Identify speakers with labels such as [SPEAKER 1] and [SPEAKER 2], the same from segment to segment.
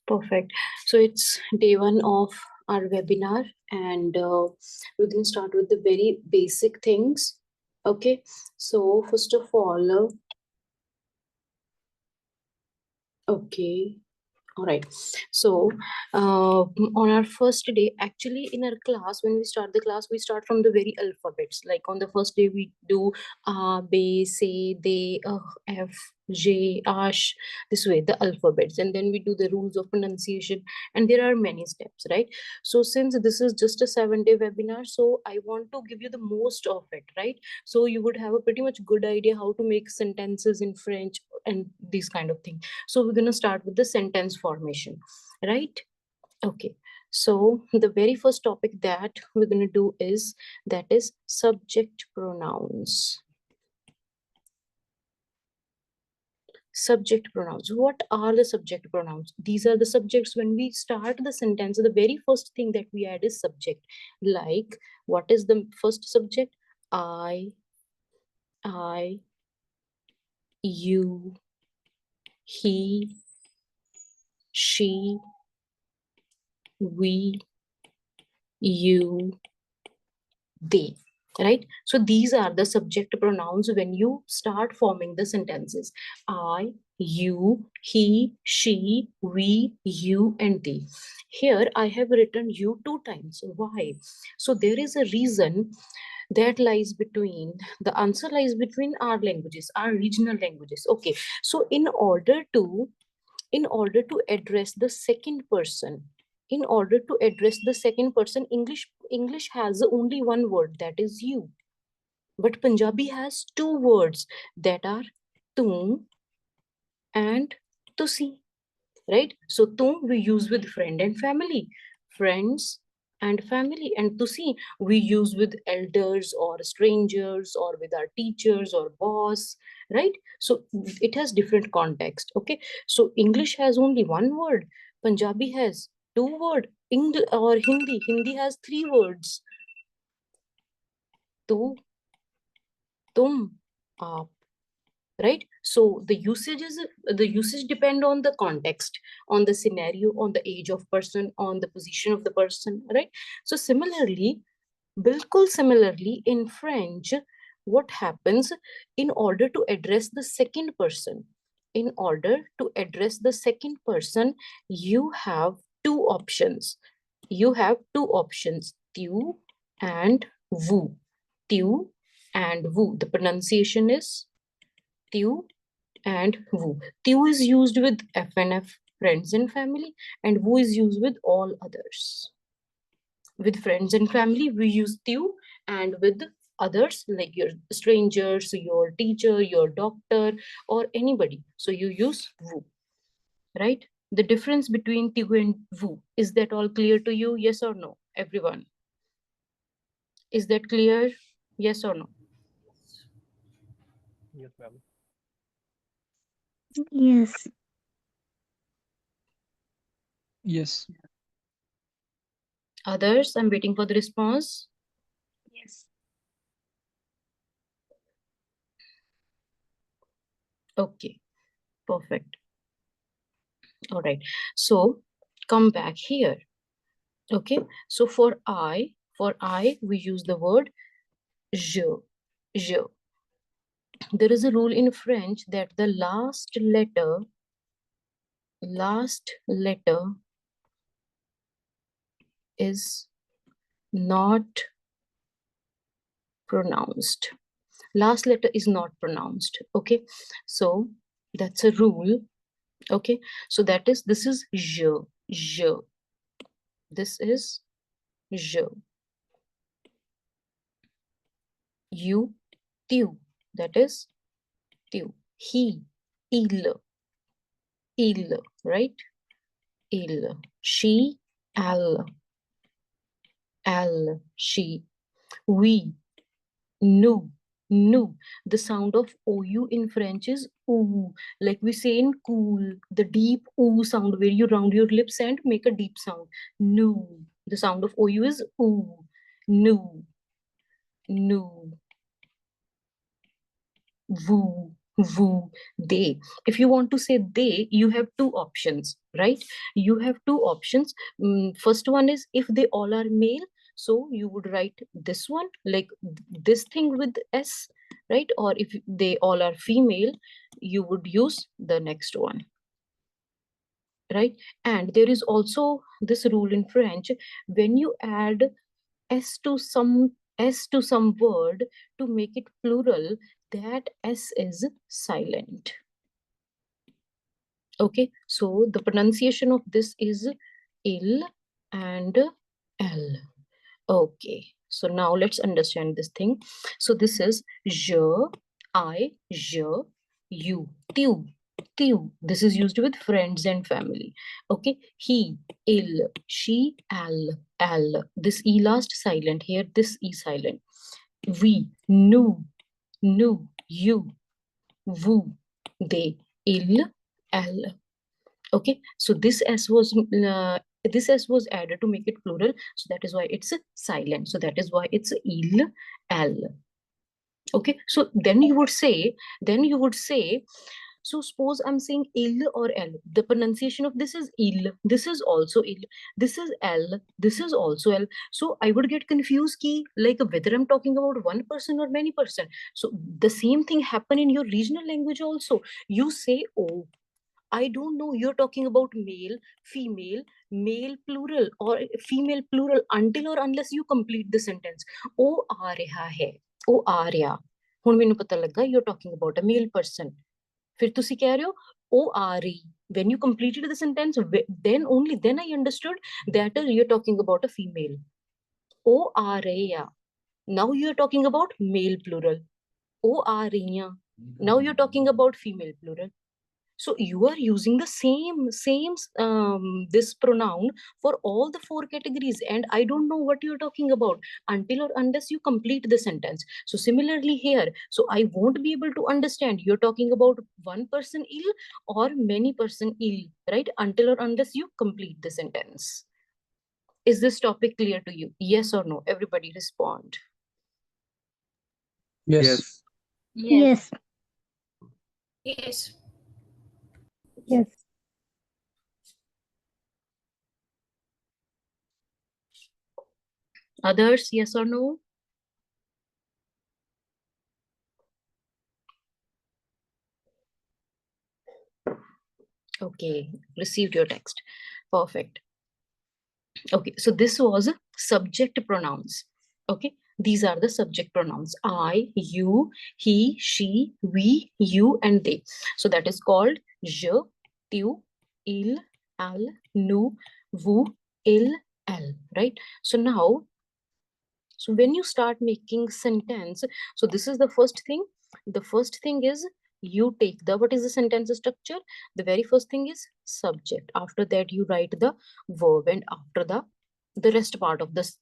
[SPEAKER 1] Perfect. So it's day one of our webinar, and we're going to start with the very basic things. Okay. So first of all, okay. All right. So on our first day, actually in our class, when we start the class, we start from the very alphabets. Like on the first day, we do A, B, C, D, F, J, Ash, this way, the alphabets. And then we do the rules of pronunciation. And there are many steps, right? So since this is just a 7-day webinar, so I want to give you the most of it, right? So you would have a pretty much good idea how to make sentences in French and these kind of things. So we're going to start with the sentence formation, right? Okay. So the very first topic that we're going to do is subject pronouns. Subject pronouns. What are the subject pronouns? These are the subjects. When we start the sentence, the very first thing that we add is subject. Like, what is the first subject? I, you, he, she, we, you, they, right? So these are the subject pronouns when you start forming the sentences. I, you, he, she, we, you, and they. Here I have written you 2 times. Why? So there is a reason that lies between, the answer lies between our languages, our regional languages. Okay, so in order to address the second person, English has only one word, that is you. But Punjabi has 2 words that are tum and tusi, right? So tum we use with friend and family, friends and family, and tusi we use with elders or strangers or with our teachers or boss, right? So it has different context. Okay, so English has only one word, Punjabi has 2 words, English or Hindi has 3 words, tu, tum, aap, right? So the usage depend on the context, on the scenario, on the age of person, on the position of the person, right? So similarly, bilkul similarly in French, what happens, in order to address the second person, you have 2 options. Tu and vous. Tu and vous. The pronunciation is tu and vous. Tu is used with FNF, friends and family, and vous is used with all others. With friends and family, we use tu, and with others, like your strangers, your teacher, your doctor, or anybody, so you use vous, right? The difference between tu and vous, is that all clear to you? Yes or no, everyone? Is that clear? Yes or no?
[SPEAKER 2] Yes, ma'am.
[SPEAKER 3] Yes.
[SPEAKER 4] Yes.
[SPEAKER 1] Others, I'm waiting for the response.
[SPEAKER 3] Yes.
[SPEAKER 1] Okay, perfect. All right, so come back here. Okay, so for I we use the word je. There is a rule in French that the last letter is not pronounced. Last letter is not pronounced. Okay, so that's a rule. Okay, so this is je. This is je. You, tu. That is tu. He, il, right? Il. She, elle, she. We, nous, nous. The sound of OU in French is oo. Like we say in cool, the deep oo sound where you round your lips and make a deep sound. Nous. The sound of OU is oo. Nous. Nous. Vous. woo, they. If you want to say they, you have two options, right? You have two options. First one is if they all are male, so you would write this one, like this thing with S, right? Or if they all are female, you would use the next one, right? And there is also this rule in French, when you add S to some word to make it plural, that S is silent. Okay, so the pronunciation of this is il and l. Okay, so now let's understand this thing. So this is je, I, je, you, tu, tu. This is used with friends and family. Okay, he, il, she, al. This e last silent here. This e silent. We, nu, you, vous, they, il, al. Okay, so this s was added to make it plural, so that is why it's silent. So that is why it's il, al. Okay, so then you would say, so suppose I'm saying il or l, the pronunciation of this is il, this is also il, this is l, this is also l. So I would get confused ki, like whether I'm talking about one person or many person. So the same thing happen in your regional language also. You say oh, I don't know, you're talking about male, female, male plural or female plural until or unless you complete the sentence. O aa reha hai, o aa raya. Hun mainu pata laga you're talking about a male person. Fir tusi keh rahe ho, o aa rahi. When you completed the sentence, then only then I understood that you're talking about a female. O aa raya. Now you're talking about male plural. O aa rahiyan. Now you're talking about female plural. So you are using the same this pronoun for all the four categories, and I don't know what you're talking about until or unless you complete the sentence. So similarly here, so I won't be able to understand you're talking about one person ill or many person ill, right? Until or unless you complete the sentence. Is this topic clear to you? Yes or no? Everybody respond.
[SPEAKER 2] Yes.
[SPEAKER 3] Yes.
[SPEAKER 4] Yes.
[SPEAKER 3] Yes.
[SPEAKER 1] Others, yes or no? Okay, received your text. Perfect. Okay, so this was subject pronouns. Okay, these are the subject pronouns. I, you, he, she, we, you, and they. So that is called je, tu, il, al, nu, vous, il, elle, right? So now, so when you start making sentence, so this is the first thing. The first thing is you take the, what is the sentence structure? The very first thing is subject. After that, you write the verb, and after the rest part of this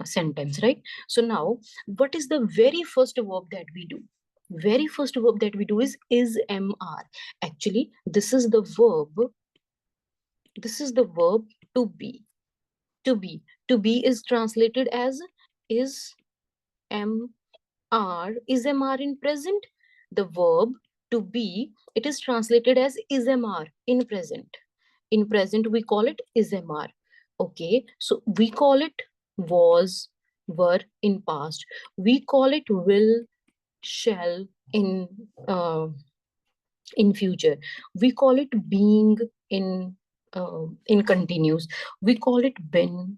[SPEAKER 1] sentence, right? So now, what is the very first verb that we do? Very first verb that we do is mr. Actually, this is the verb. This is the verb to be. To be. To be is translated as is mr. Is mr in present? The verb to be, it is translated as is mr in present. In present, we call it is mr. Okay, so we call it was, were in past. We call it will, shall in future. We call it being in continuous. We call it been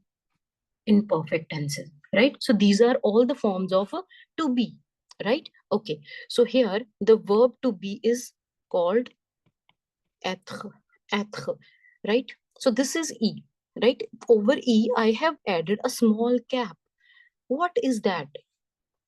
[SPEAKER 1] in perfect tenses, right? So these are all the forms of to be, right? Okay, so here the verb to be is called être, right? So this is e, right? Over e I have added a small cap. What is that?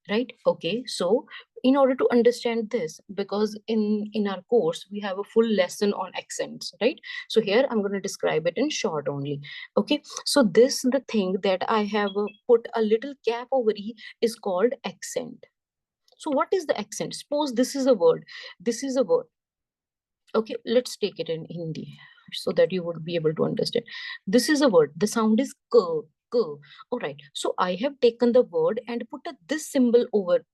[SPEAKER 1] Right? Okay, so in order to understand this, because in our course we have a full lesson on accents, right? So here I'm going to describe it in short only. Okay, so this, the thing that I have put a little cap over e, is called accent. So what is the accent? Suppose this is a word. This is a word. Okay, let's take it in Hindi so that you would be able to understand. This is a word. The sound is k, k. All right. So I have taken the word and put this symbol over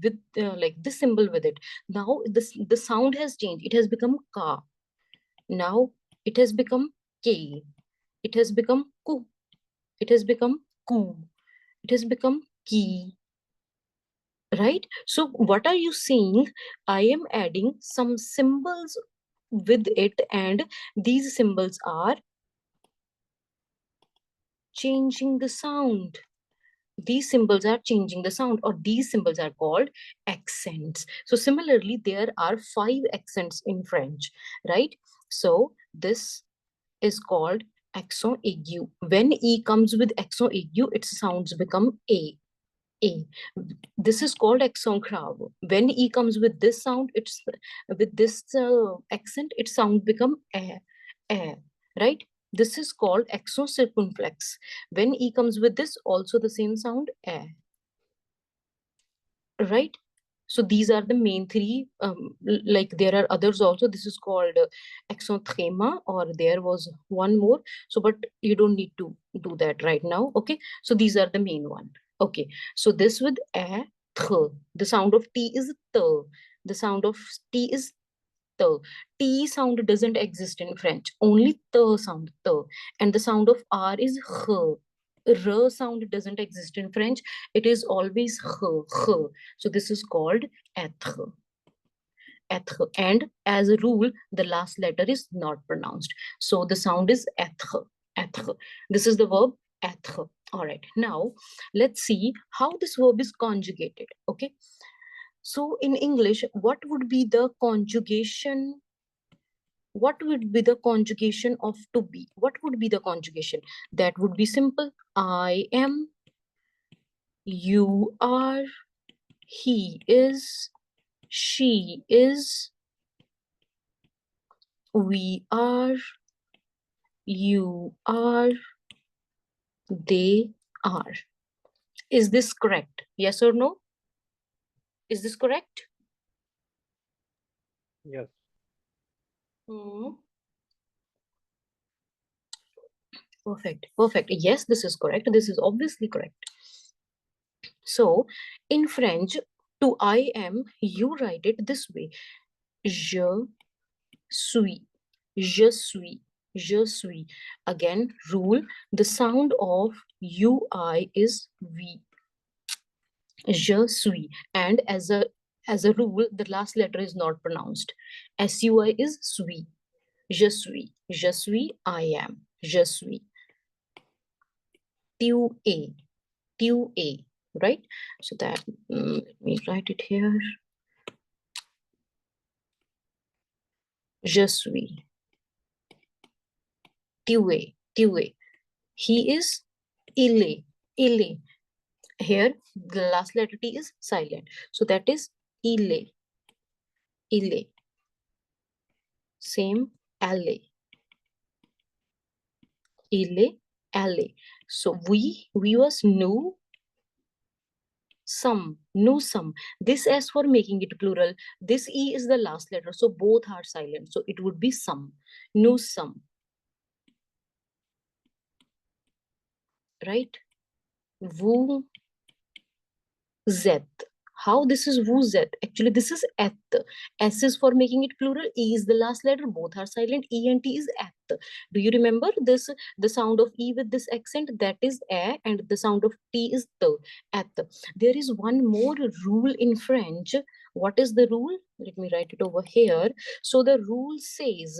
[SPEAKER 1] with like this symbol with it. Now the sound has changed. It has become ka. Now it has become k. It has become ku. It has become ku. It has become ki. Right? So what are you seeing? I am adding some symbols with it, and these symbols are changing the sound. These symbols are changing the sound, or these symbols are called accents. So similarly, there are 5 accents in French, right? So this is called accent aigu. When E comes with accent aigu, its sounds become A. A. This is called accent grave. When E comes with this sound, it's with this accent, its sound become A, right? This is called accent circumflex. When E comes with this, also the same sound, A, right? So these are the main 3. Like there are others also. This is called accent tréma, or there was one more. So, but you don't need to do that right now. Okay. So these are the main one. Okay. So this with a, th. The sound of T is t. The sound of T is t. T sound doesn't exist in French. Only t sound, t. And the sound of R is h. R sound doesn't exist in French. It is always h. So this is called être. Être. And as a rule, the last letter is not pronounced. So the sound is être. Être. This is the verb être. All right. Now let's see how this verb is conjugated. Okay. So in English, what would be the conjugation? What would be the conjugation of to be? What would be the conjugation? That would be simple. I am, you are, he is, she is, we are, you are, they are. Is this correct? Yes or no? Is this correct?
[SPEAKER 2] Yes.
[SPEAKER 1] Perfect. Perfect. Yes, this is correct. This is obviously correct. So in French, to I am, you write it this way. Je suis. Je suis. Je suis. Again, rule. The sound of UI is V. Je suis. And as a rule, the last letter is not pronounced. SUI is suis. Je suis. Je suis. I am. Je suis. Tu es. Tu es. Right? So that, let me write it here. Je suis. Tu es. Tu es. He is. Il est. Il est. Here, the last letter T is silent. So that is il est. Il est. Same, elle est. Il est, elle est. So we was knew some, knew some. This S for making it plural. This E is the last letter. So both are silent. So it would be some, knew some. Right? Vous êtes. How this is vous êtes? Actually, this is at. S is for making it plural. E is the last letter. Both are silent. E and T is at. Do you remember this? The sound of E with this accent, that is a, and the sound of T is the, at. There is one more rule in French. What is the rule? Let me write it over here. So the rule says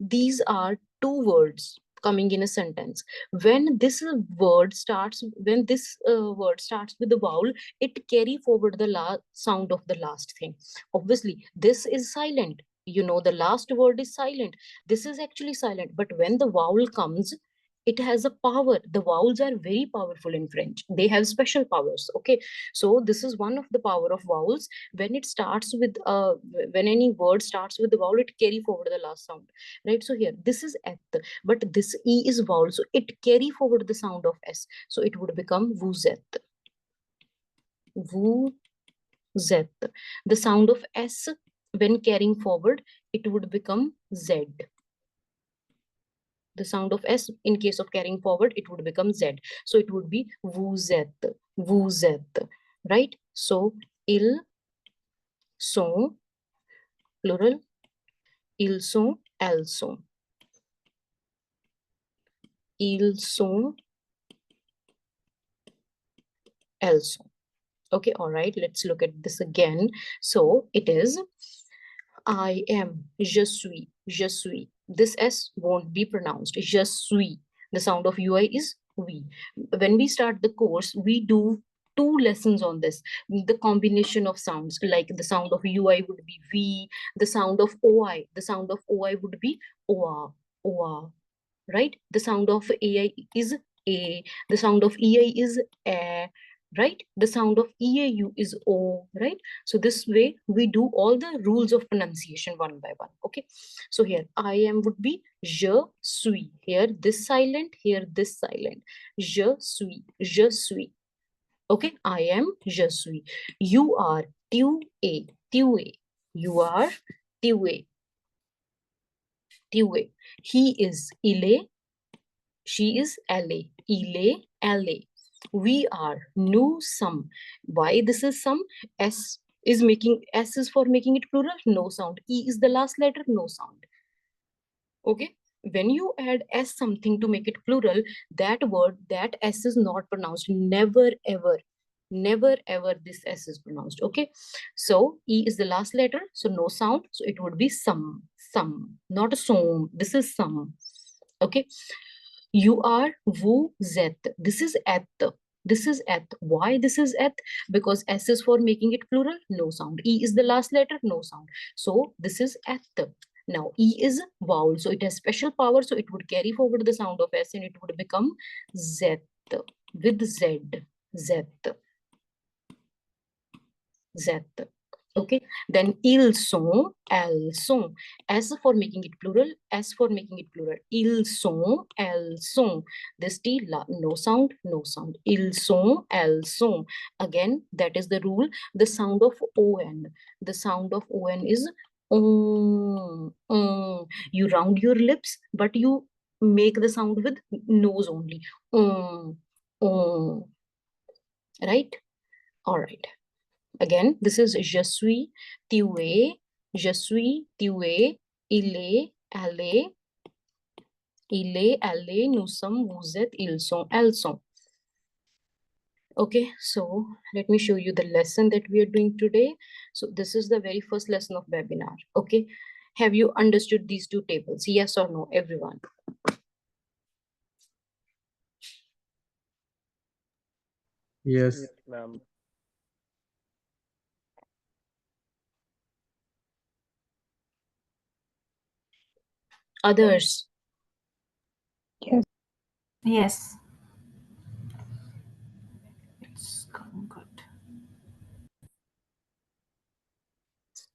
[SPEAKER 1] these are 2 words coming in a sentence. When this word starts with the vowel, it carry forward the sound of the last thing. Obviously, this is silent. You know, the last word is silent. This is actually silent. But when the vowel comes, it has a power. The vowels are very powerful in French. They have special powers. Okay. So this is one of the power of vowels. When it starts with, when any word starts with the vowel, it carry forward the last sound. Right. So here, this is at, but this E is vowel. So it carry forward the sound of S. So it would become vous êtes. Vous êtes. The sound of S, when carrying forward, it would become Z. The sound of S, in case of carrying forward, it would become Z. So it would be vous êtes, right? So ils sont, plural, ils sont, elles sont. Ils sont, elles sont. Okay, all right, let's look at this again. So it is I am, je suis, je suis. This S won't be pronounced. Je suis. The sound of UI is we. When we start the course, we do 2 lessons on this. The combination of sounds, like the sound of UI would be V, the sound of OI would be OA, OA, right? The sound of AI is A, the sound of EI is A, right? The sound of EAU is O, right? So this way we do all the rules of pronunciation one by one. Okay, so here I am would be je suis. Here this silent, here this silent. Je suis, je suis. Okay, I am, je suis. You are, tu es, tu es. You are, tu es, tu es. He is, il est. She is LA, ile, LA. We are, nous sommes. Why this is some? S is for making it plural, no sound. E is the last letter, no sound. Okay, when you add S something to make it plural, that word, that S is not pronounced. Never ever, never ever this S is pronounced. Okay, so E is the last letter, so no sound. So it would be some, not a som. This is some. Okay, you are, vous êtes. This is at. This is at. Why this is at? Because S is for making it plural, no sound. E is the last letter, no sound. So this is at. Now E is vowel, so it has special power, so it would carry forward the sound of S and it would become Z with Z. Z. Z. Okay, then ils sont, elles sont. S for making it plural, S for making it plural. Ils sont, elles sont. This T, no sound, no sound. Ils sont, elles sont. Again, that is the rule. The sound of ON. The sound of ON is You round your lips, but you make the sound with nose only. Right? All right. Again, this is je suis, tu es, je suis, tu es, il est, elle, nous sommes, vous êtes, ils sont, elles sont. Okay, so let me show you the lesson that we are doing today. So this is the very first lesson of webinar. Okay, have you understood these 2 tables? Yes or no, everyone?
[SPEAKER 2] Yes.
[SPEAKER 5] Ma'am.
[SPEAKER 1] Others?
[SPEAKER 3] Yes.
[SPEAKER 4] Yes. It's going good.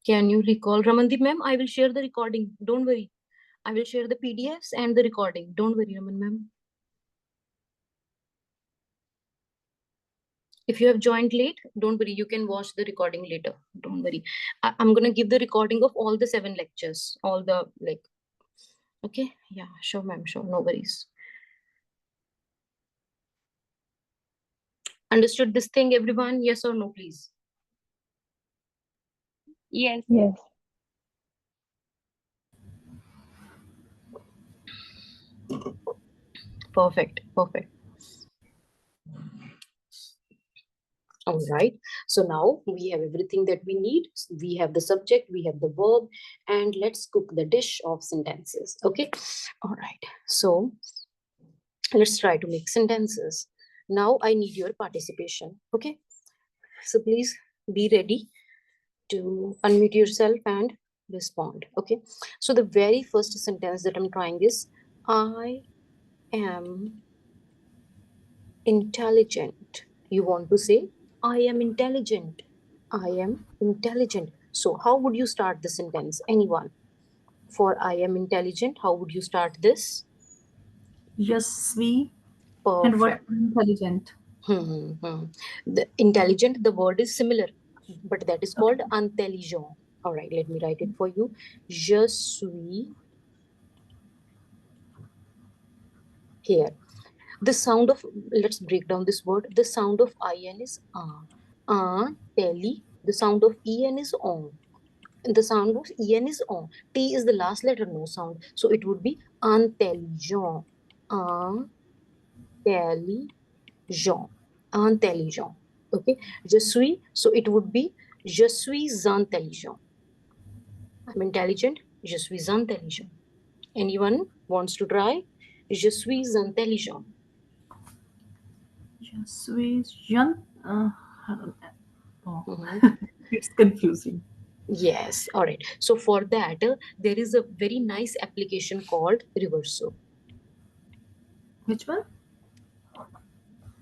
[SPEAKER 1] Can you recall? Ramandeep ma'am, I will share the recording. Don't worry. I will share the PDFs and the recording. Don't worry, Raman ma'am. If you have joined late, don't worry, you can watch the recording later. Don't worry. I'm going to give the recording of all the 7 lectures, all the like. Okay, yeah, sure, ma'am, sure, no worries. Understood this thing, everyone? Yes or no, please?
[SPEAKER 4] Yes.
[SPEAKER 3] Yes.
[SPEAKER 1] Perfect, perfect. All right, so now we have everything that we need. We have the subject, we have the verb, and let's cook the dish of sentences. Okay, all right, so let's try to make sentences. Now I need your participation. Okay, so please be ready to unmute yourself and respond. Okay, so the very first sentence that I'm trying is I am intelligent. You want to say I am intelligent. I am intelligent. So how would you start the sentence? Anyone? For I am intelligent, how would you start this?
[SPEAKER 4] Je suis. And what
[SPEAKER 1] Perfect.
[SPEAKER 4] intelligent?
[SPEAKER 1] The intelligent, the word is similar, but that is called intelligent. All right, let me write it for you. Je suis. Here, the sound of, let's break down this word. The sound of IN is The sound of en is on. The sound of en is on. T is the last letter, no sound. So it would be intelligent. Intelligent. Intelligent. Okay. Je suis. So it would be je suis intelligent. I'm intelligent. Je suis intelligent. Anyone wants to try? Je suis intelligent.
[SPEAKER 4] Je suis jeune. Oh,
[SPEAKER 1] Mhm.
[SPEAKER 4] it's confusing.
[SPEAKER 1] Yes. All right. So for that, there is a very nice application called Reverso.
[SPEAKER 4] Which one?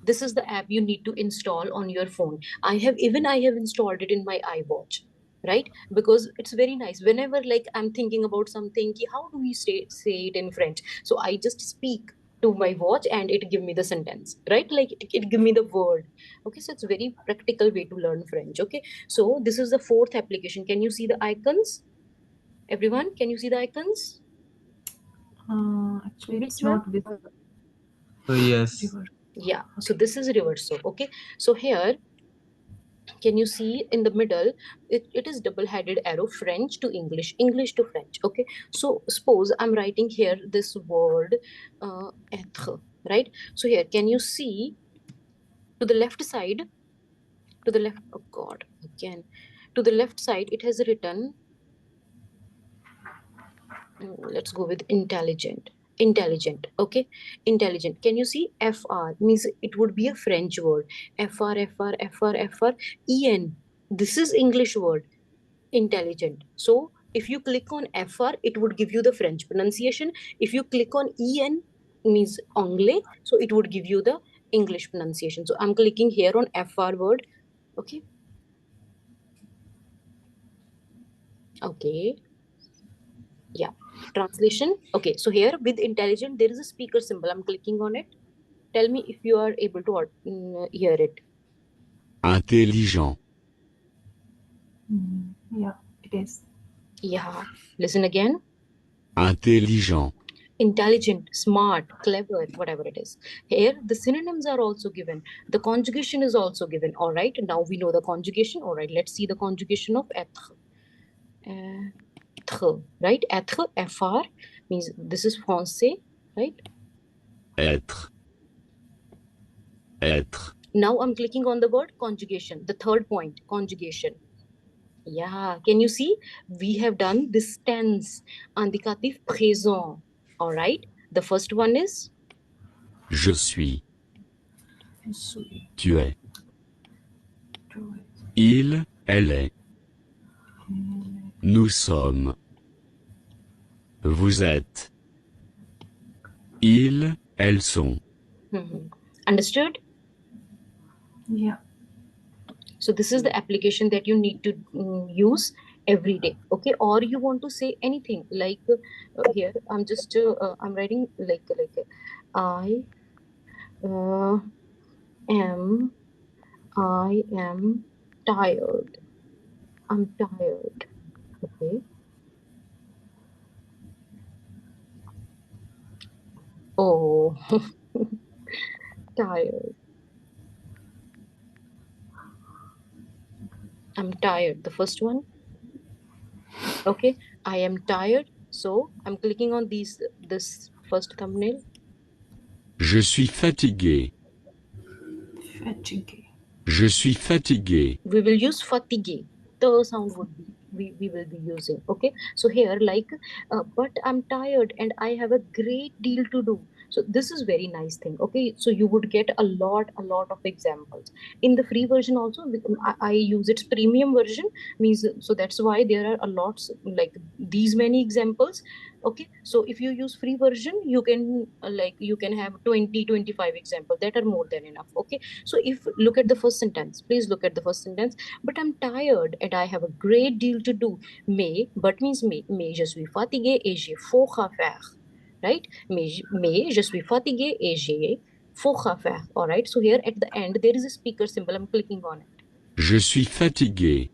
[SPEAKER 1] This is the app you need to install on your phone. I have installed it in my iWatch, right? Because it's very nice. Whenever like I'm thinking about something, how do we say it in French? So I just speak to my watch and it give me the sentence, right? Like it give me the word. Okay, so it's very practical way to learn French. Okay, so this is the fourth application. Can you see the icons? Everyone, can you see the icons?
[SPEAKER 4] Actually, it's
[SPEAKER 1] Which one?
[SPEAKER 4] not visible.
[SPEAKER 2] So yes.
[SPEAKER 4] River.
[SPEAKER 1] Yeah, so this is Reverso. Okay, so here can you see in the middle it is double-headed arrow, French to English, English to French. Okay, so suppose I'm writing here this word être, right? So here can you see to the left side, to the left, oh god, again, to the left side it has written, let's go with intelligent. Intelligent. Okay, intelligent. Can you see fr means it would be a French word. Fr en, this is English word, intelligent. So if you click on fr it would give you the French pronunciation. If you click on en means anglais, so it would give you the English pronunciation. So I'm clicking here on fr word. Okay, okay, yeah, translation. Okay, so here with intelligent there is a speaker symbol, I'm clicking on it. Tell me if you are able to hear it.
[SPEAKER 5] Intelligent.
[SPEAKER 4] Yeah, it is.
[SPEAKER 1] Yeah, listen again.
[SPEAKER 5] Intelligent.
[SPEAKER 1] Intelligent, smart, clever, whatever it is. Here the synonyms are also given, the conjugation is also given. All right, now we know the conjugation. All right, let's see the conjugation of être. Être, right? Être, fr means this is français, right?
[SPEAKER 5] Être. Être.
[SPEAKER 1] Now I'm clicking on the word conjugation, the third point, conjugation. Yeah, can you see? We have done this tense, indicatif présent. All right, the first one is
[SPEAKER 5] Je suis.
[SPEAKER 4] Je suis.
[SPEAKER 5] Tu es.
[SPEAKER 4] Tu es.
[SPEAKER 5] Il, elle est. Nous sommes. Vous êtes. Ils, elles sont.
[SPEAKER 1] understood.
[SPEAKER 4] Yeah.
[SPEAKER 1] So this is the application that you need to use every day. Okay, or you want to say anything like here I'm just I'm writing like I am I am tired. I'm tired. Okay. Oh, tired. I'm tired. The first one. Okay. I am tired. So I'm clicking on this first thumbnail.
[SPEAKER 5] Je suis fatigué.
[SPEAKER 4] Fatigué.
[SPEAKER 5] Je suis fatigué.
[SPEAKER 1] We will use fatigue. The sound would be we will be using. Okay, so here like but I'm tired and I have a great deal to do. So this is very nice thing. Okay, so you would get a lot of examples in the free version also. I use its premium version, means so that's why there are a lots like these many examples. Okay, so if you use free version you can like you can have 20-25 examples that are more than enough. Okay, so if look at the first sentence, please look at the first sentence. But I'm tired and I have a great deal to do. But means mais je suis fatigué et j'ai fort à faire, right? Mais je suis fatigué et j'ai fort à faire. All right, so here at the end there is a speaker symbol, I'm clicking on it.
[SPEAKER 5] Je suis fatigué.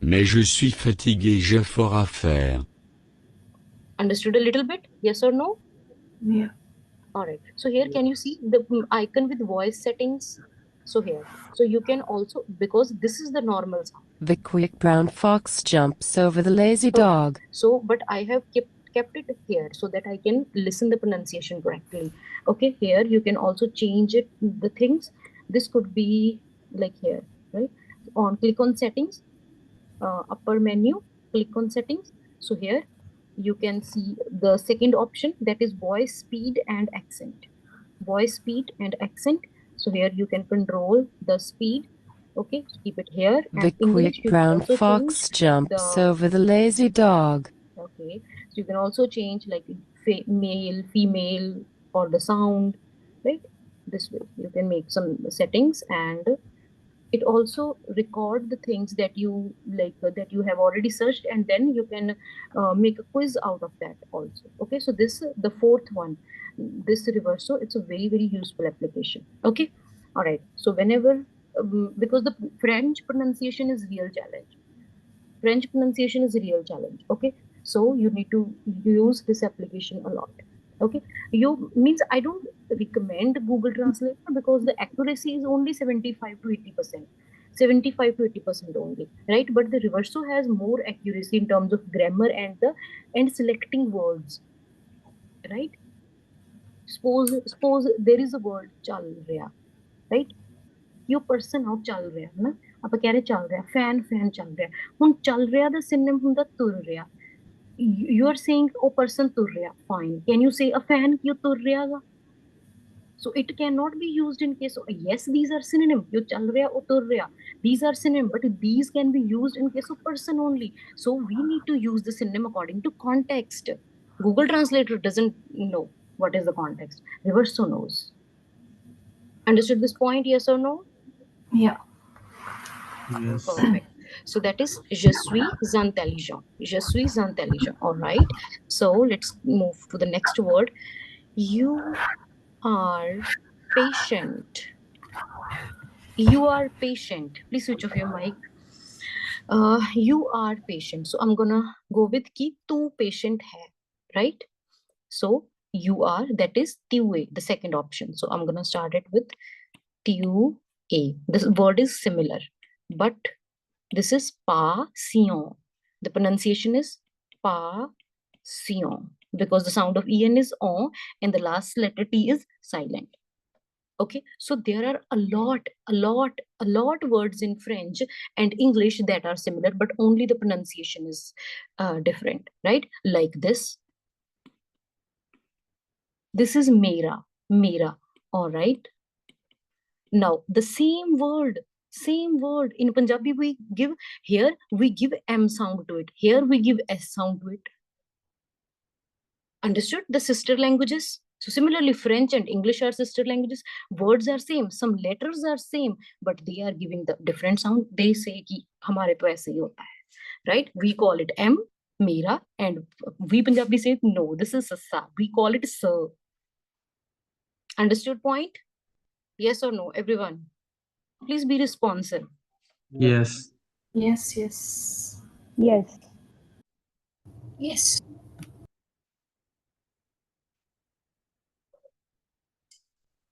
[SPEAKER 5] Mais je suis fatigué, j'ai fort à faire.
[SPEAKER 1] Understood a little bit? Yes or no?
[SPEAKER 4] Yeah.
[SPEAKER 1] All right, so here can you see the icon with voice settings? So here, so you can also, because this is the normal sound.
[SPEAKER 6] The quick brown fox jumps over the lazy
[SPEAKER 1] Okay.
[SPEAKER 6] dog.
[SPEAKER 1] So, but I have kept it here so that I can listen the pronunciation correctly. Okay, here you can also change it, the things. This could be like here, right? Click on settings, upper menu, click on settings. So here you can see the second option, that is voice speed and accent. Voice speed and accent. So here you can control the speed. Okay, so keep it here.
[SPEAKER 6] The
[SPEAKER 1] And English,
[SPEAKER 6] quick
[SPEAKER 1] you can
[SPEAKER 6] brown
[SPEAKER 1] also
[SPEAKER 6] fox
[SPEAKER 1] change
[SPEAKER 6] jumps
[SPEAKER 1] the,
[SPEAKER 6] over the lazy dog.
[SPEAKER 1] okay, so you can also change like male, female, or the sound, right? This way you can make some settings, and it also record the things that you like, that you have already searched, and then you can make a quiz out of that also. Okay, so this, the fourth one, this reverso, it's a very, very useful application. Okay, all right. So whenever, because the French pronunciation is real challenge. French pronunciation is a real challenge. Okay, so you need to use this application a lot. Okay, you means I don't recommend Google Translator because the accuracy is only 75 to 80%. 75 to 80% only, right? But the Reverso has more accuracy in terms of grammar and selecting words, right? Suppose there is a word chal reha, right? Yo person out चल रहा है ना, ਆਪਾਂ ਕਹਿ ਰਹੇ ਚੱਲ ਰਿਹਾ, fan ਚੱਲ ਰਿਹਾ, ਹੁਣ ਚੱਲ ਰਿਹਾ ਦਾ synonym ਹੁੰਦਾ ਤੁਰ ਰਿਹਾ. You are saying ਉਹ person ਤੁਰ ਰਿਹਾ, fine. Can you say a fan ਕਿ ਉਹ ਤੁਰ ਰਿਹਾ ਗਾ? So it cannot be used in case of, yes, these are synonym, ਜੋ ਚੱਲ ਰਿਹਾ ਉਹ ਤੁਰ ਰਿਹਾ, these are synonym, but these can be used in case of person only. So we need to use the synonym according to context. Google Translator doesn't know what is the context. Reverso knows. Understood this point, yes or no?
[SPEAKER 4] Yeah.
[SPEAKER 2] Yes.
[SPEAKER 1] Perfect. So that is je suis intelligent. Je suis intelligent. All right. So let's move to the next word. You are patient. You are patient. Please switch off your mic. You are patient. So I'm gonna go with ki tu patient hai, right? So you are, that is tu a, the second option. So I'm gonna start it with tu a. This word is similar, but this is patient. The pronunciation is patient because the sound of en is on and the last letter t is silent. Okay, so there are a lot words in French and English that are similar, but only the pronunciation is different, right? Like this. This is mera, all right? Now the same word in Punjabi we give, here we give m sound to it, here we give s sound to it. Understood? The sister languages. So similarly, French and English are sister languages. Words are same, some letters are same, but they are giving the different sound. They say ki hamare to aise hi hota hai, right? We call it m, mera, and we Punjabi say no, this is sa. We call it sir. Understood point? Yes or no, everyone? Please be responsive.
[SPEAKER 2] Yes.
[SPEAKER 4] Yes. Yes.
[SPEAKER 3] Yes.
[SPEAKER 4] Yes.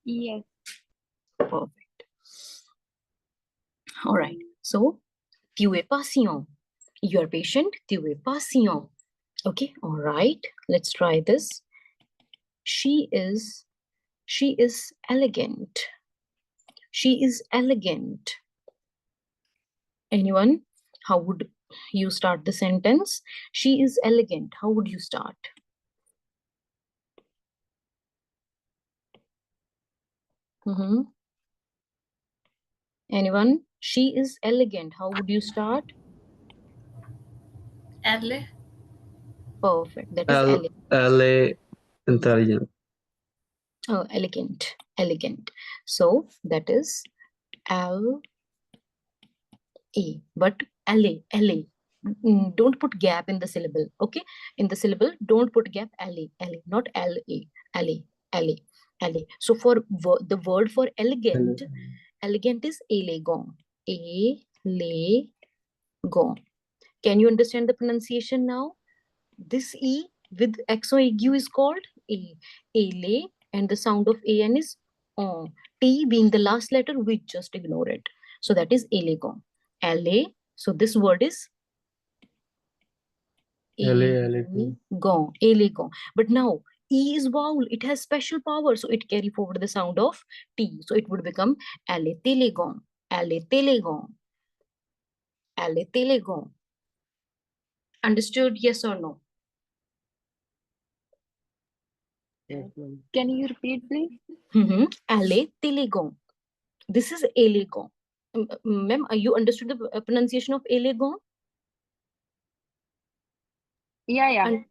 [SPEAKER 3] Yes.
[SPEAKER 1] Perfect. All right. So, tu es patient. You are patient. Tu es patient. Okay. All right. Let's try this. She is elegant. She is elegant. Anyone? How would you start the sentence? She is elegant. How would you start? Anyone? She is elegant. How would you start?
[SPEAKER 4] Elle.
[SPEAKER 1] Perfect. That is elegant.
[SPEAKER 2] L intelligent.
[SPEAKER 1] Oh, elegant. So that is L A, but LA. Don't put gap in the syllable. Okay, in the syllable, don't put gap. LA, not LA. So for the word for elegant is elegant. Can you understand the pronunciation now? This E with exo aigu is called A. Ele, and the sound of AN is T being the last letter, we just ignore it. So that is élégant. LA. So this word is
[SPEAKER 2] Elegant.
[SPEAKER 1] élégant. But now E is vowel. It has special power. So it carry forward the sound of T. So it would become elle est élégant. Elle est élégant. Elle est élégant. Understood? Yes or no?
[SPEAKER 3] Can you repeat, please?
[SPEAKER 1] Elle est élégant. This is élégant. Ma'am, you understood the pronunciation of élégant?
[SPEAKER 3] Yeah.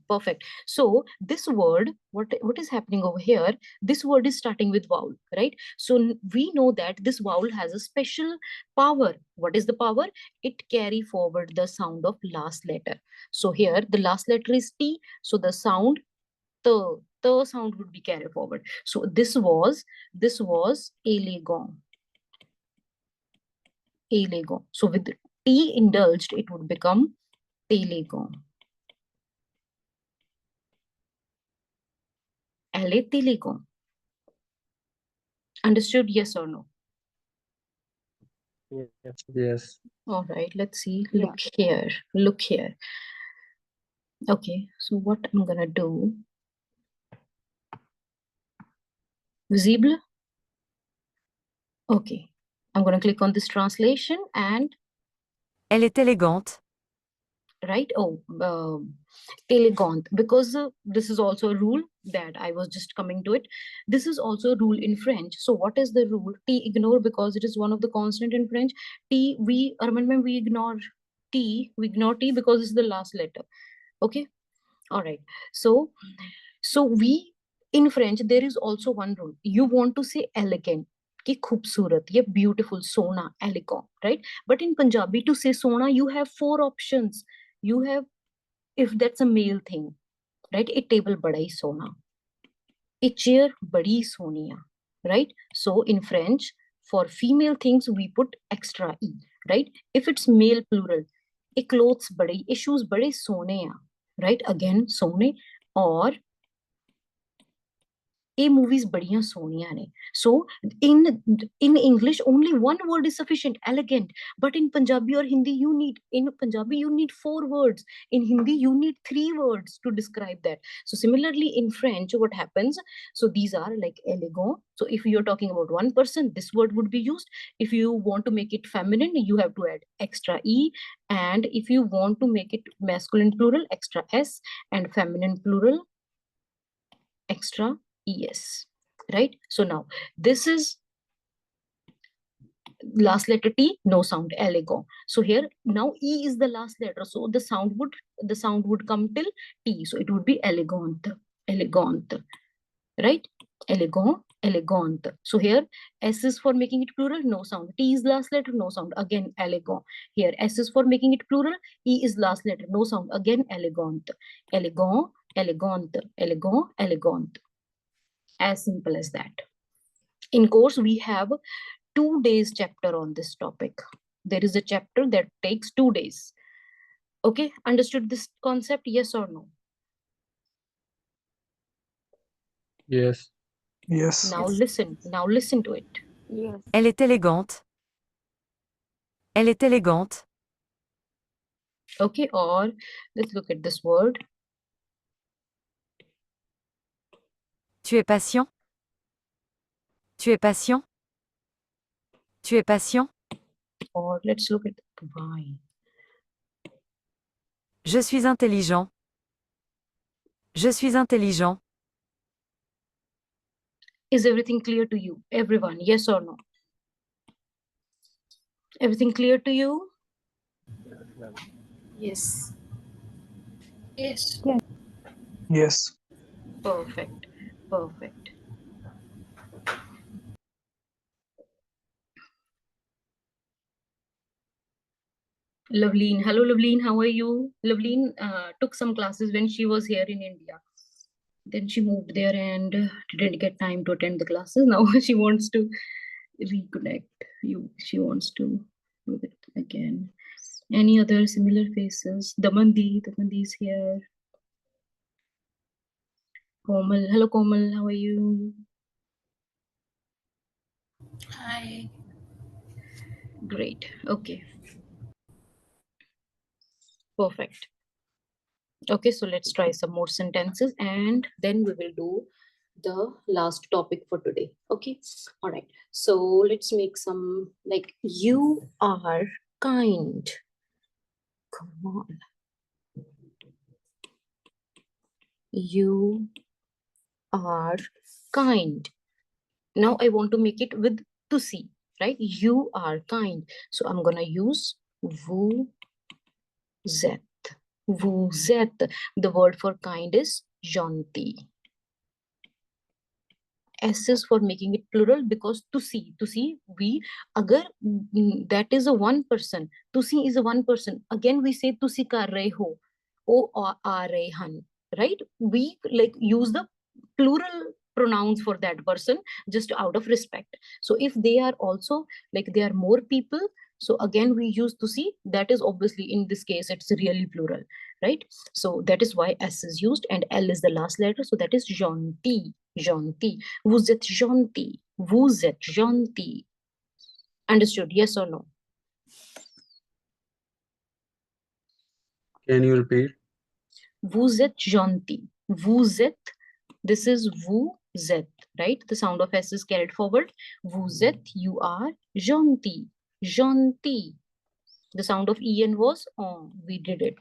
[SPEAKER 1] Perfect. So this word, what is happening over here? This word is starting with vowel, right? So we know that this vowel has a special power. What is the power? It carry forward the sound of last letter. So here the last letter is T. So the sound the sound would be carried forward. So this was élégant. Élégant. So with T indulged, it would become élégant. Elle est élégant. Understood? Yes or no?
[SPEAKER 2] Yes.
[SPEAKER 1] All right, let's see.
[SPEAKER 3] Yeah.
[SPEAKER 1] Look here. Look here. Okay, so what I'm gonna do. Visible? Okay. I'm gonna click on this translation and
[SPEAKER 6] Elle est élégante.
[SPEAKER 1] right. Oh, élégant, because this is also a rule that I was just coming to it. This is also a rule in French. So what is the rule? T ignore because it is one of the consonant in French. T we remember we ignore T because it's the last letter. Okay. All right. So we in French there is also one rule. You want to say elegant, ki khubsurat, ye beautiful, sona, elegant, right? But in Punjabi to say sona, you have 4 options. You have, if that's a male thing, right? A table bada hi sona, a chair badi sonia, right? So in French, for female things we put extra e, right? If it's male plural, a clothes bade, a shoes bade sone, right? Again sone, or a movies badiyan soniya ne. So in English only one word is sufficient, elegant. But in Punjabi or Hindi in Punjabi you need 4 words. In Hindi you need 3 words to describe that. So similarly in French what happens? So these are like elegant. So if you're talking about one person, this word would be used. If you want to make it feminine, you have to add extra e, and if you want to make it masculine plural, extra s, and feminine plural, extra es, right? So now this is last letter T, no sound, elegant. So here now E is the last letter, so the sound would come till T, so it would be elegant, right? Elegant. So here S is for making it plural, no sound. T is last letter, no sound, again elegant. Here S is for making it plural, E is last letter, no sound, again elegant. Elegant. As simple as that. In course we have 2 days chapter on this topic. There is a chapter that takes 2 days. Okay, understood this concept? Yes or no?
[SPEAKER 2] Yes.
[SPEAKER 1] Now listen to it.
[SPEAKER 3] Yes.
[SPEAKER 6] Elle est élégante. Elle est élégante.
[SPEAKER 1] Okay, or let's look at this word.
[SPEAKER 6] Tu es patient? Tu es patient? Tu es patient?
[SPEAKER 1] Or let's look at why.
[SPEAKER 6] Je suis intelligent. Je suis intelligent.
[SPEAKER 1] Is everything clear to you? Everyone, yes or no? Everything clear to you?
[SPEAKER 4] Yes. Yes.
[SPEAKER 3] Yes.
[SPEAKER 1] Perfect. Loveleen, hello Loveleen, how are you? Loveleen took some classes when she was here in India. Then she moved there and didn't get time to attend the classes. Now she wants to reconnect. She wants to do it again. Any other similar faces? Damandi is here. Komal, hello Komal, how are you?
[SPEAKER 4] Hi.
[SPEAKER 1] Great. Okay. Perfect. Okay, so let's try some more sentences and then we will do the last topic for today. Okay. All right. So let's make some like you are kind. Come on. You are kind. Now I want to make it with to see, right? You are kind. So I'm gonna use vous êtes. Vous êtes. The word for kind is gentil. S is for making it plural because to see we agar that is a one person, to see is a one person, again we say to see kar rahe ho, o aa rahe han, right? We like use the plural pronouns for that person just out of respect. So if they are also like they are more people, so again we use to see, that is obviously in this case it's really plural, right? So that is why S is used and L is the last letter, so that is gentil. Gentil. Vous êtes gentil. Vous êtes gentil. Understood? Yes or no?
[SPEAKER 2] Can you repeat?
[SPEAKER 1] Vous êtes gentil. Vous êtes. This is vous êtes, right? The sound of S is carried forward. Vous êtes, you are gentil. Gentil. The sound of EN was on. We did it.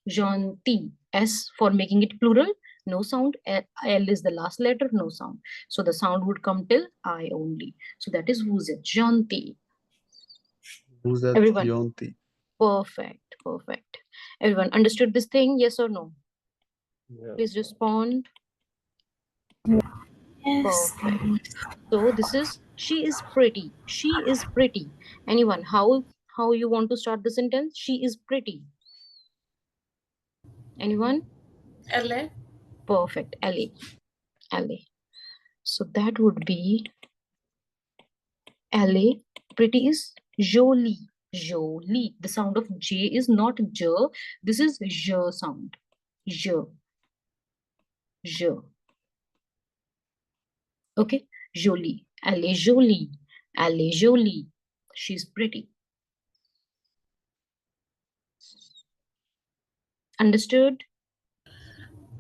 [SPEAKER 1] Gentil. S for making it plural. No sound. L is the last letter, no sound. So the sound would come till I only. So that is vous êtes gentil.
[SPEAKER 2] Vous êtes
[SPEAKER 1] Everyone.
[SPEAKER 2] gentil.
[SPEAKER 1] Perfect. Perfect. Everyone understood this thing? Yes or no?
[SPEAKER 2] Yeah.
[SPEAKER 1] Please respond.
[SPEAKER 4] Yes.
[SPEAKER 1] Perfect. So this is she is pretty. She is pretty. Anyone, how you want to start the sentence? She is pretty. Anyone?
[SPEAKER 4] LA.
[SPEAKER 1] Perfect. Ellie. Ellie. So that would be Ellie. Pretty is jolie. Jolie. The sound of J is not J. This is J sound. J. J. Okay. Jolie. Elle est jolie. Elle est jolie. She's pretty. Understood?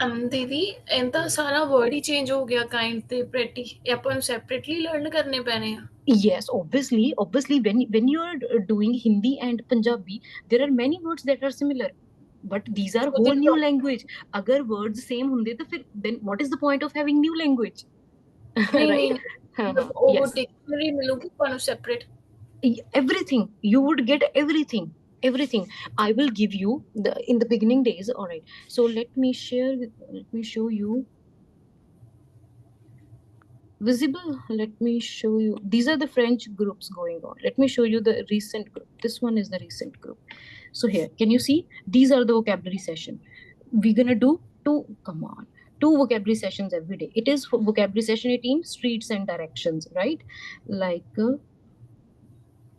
[SPEAKER 4] दीदी इनका सारा word ही change हो गया kind ते pretty ये अपन separately learn करने पैने हैं
[SPEAKER 1] Yes, obviously when you are doing Hindi and Punjabi, there are many words that are similar, but these are whole new language. Agar words same hunde to fir then what is the point of having new language? Right? Yes.
[SPEAKER 4] Dictionary मिलूगी अपन separate
[SPEAKER 1] Everything you would get, everything I will give you the in the beginning days. All right, so let me show you visible. Let me show you, these are the French groups going on. Let me show you the recent group. This one is the recent group. So here, can you see, these are the vocabulary session. We're gonna do two vocabulary sessions every day. It is for vocabulary session 18, streets and directions, right? Like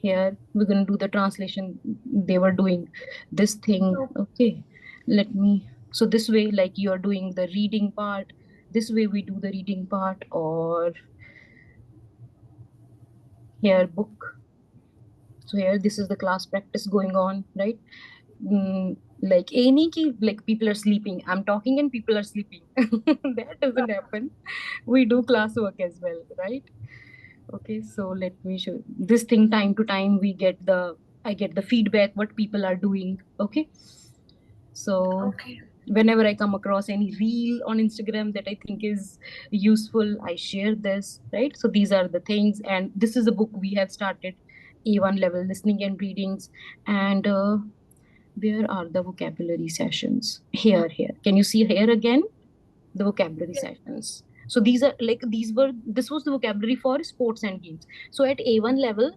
[SPEAKER 1] here we're going to do the translation. They were doing this thing. Okay, let me, so this way, like you are doing the reading part, this way we do the reading part. Or here book, so here this is the class practice going on, right? Like any key, like people are sleeping, I'm talking and people are sleeping. That doesn't happen. We do classwork as well, right? Okay, so let me show you this thing. Time to time I get the feedback what people are doing. Okay, so whenever I come across any reel on Instagram that I think is useful, I share this, right? So these are the things, and this is a book we have started, A1 level listening and readings. And where are the vocabulary sessions? Here. Can you see here again the vocabulary sessions? So these are like this was the vocabulary for sports and games. So at A1 level,